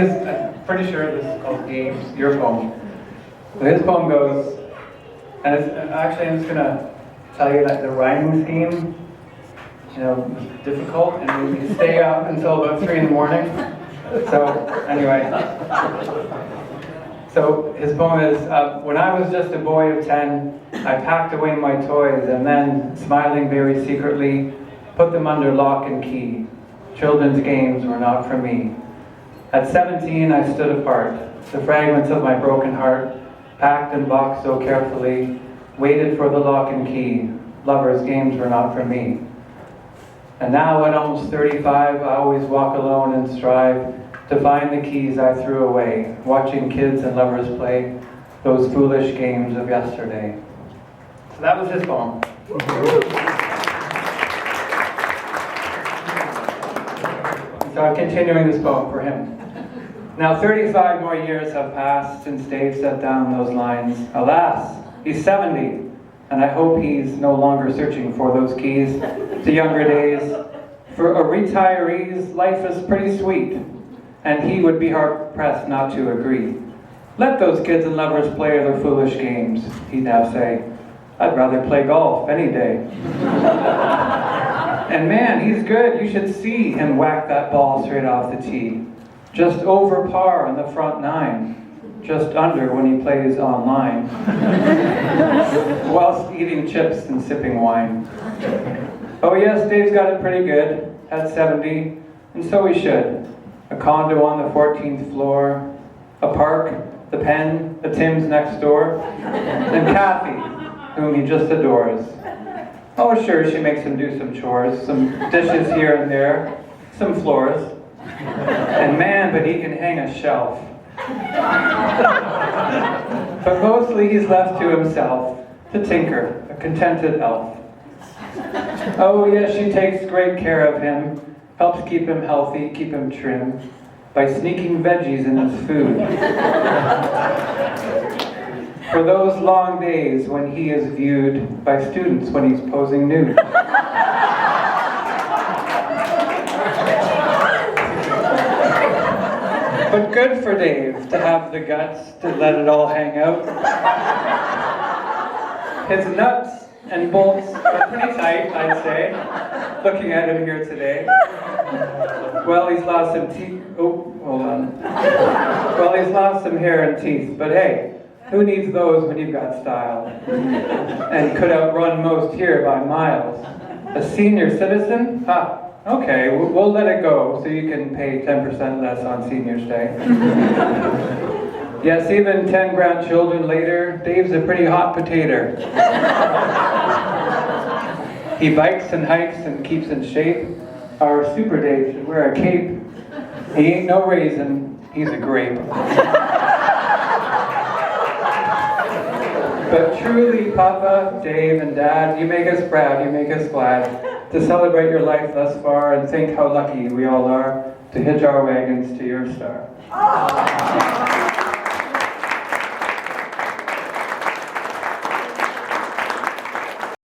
I'm pretty sure this is called Gabe's, your poem. So his poem goes, and actually I'm just going to tell you that the rhyming scheme, was difficult, and we stay up until about 3 in the morning. So anyway, so his poem is, when I was just a boy of 10, I packed away my toys and then, smiling very secretly, put them under lock and key. Children's games were not for me. At 17, I stood apart, the fragments of my broken heart, packed and boxed so carefully, waited for the lock and key. Lovers' games were not for me. And now at almost 35, I always walk alone and strive to find the keys I threw away, watching kids and lovers play those foolish games of yesterday. So that was his poem. So I'm continuing this poem for him. Now 35 more years have passed since Dave set down those lines. Alas, he's 70, and I hope he's no longer searching for those keys to younger days. For a retiree's life is pretty sweet, and he would be hard-pressed not to agree. Let those kids and lovers play their foolish games, he'd now say. I'd rather play golf any day. And man, he's good. You should see him whack that ball straight off the tee. Just over par on the front nine. Just under when he plays online. Whilst eating chips and sipping wine. Oh yes, Dave's got it pretty good at 70, and so he should. A condo on the 14th floor, a park, the Pen, the Tim's next door, and Kathy, whom he just adores. Oh sure, she makes him do some chores, some dishes here and there, some floors. And man, but he can hang a shelf. But mostly he's left to himself, to tinker, a contented elf. Oh yes, she takes great care of him, helps keep him healthy, keep him trim, by sneaking veggies in his food. For those long days when he is viewed by students when he's posing nude. But good for Dave to have the guts to let it all hang out. His nuts and bolts are pretty tight, I'd say, looking at him here today. Well, he's lost some teeth. Oh, hold on. Well, he's lost some hair and teeth, but hey, who needs those when you've got style? And could outrun most here by miles. A senior citizen? Ha! Okay, we'll let it go so you can pay 10% less on Senior's Day. Yes, even 10 grandchildren later, Dave's a pretty hot potato. He bikes and hikes and keeps in shape. Our super Dave should wear a cape. He ain't no raisin, he's a grape. But truly, Papa, Dave, and Dad, you make us proud, you make us glad to celebrate your life thus far and think how lucky we all are to hitch our wagons to your star.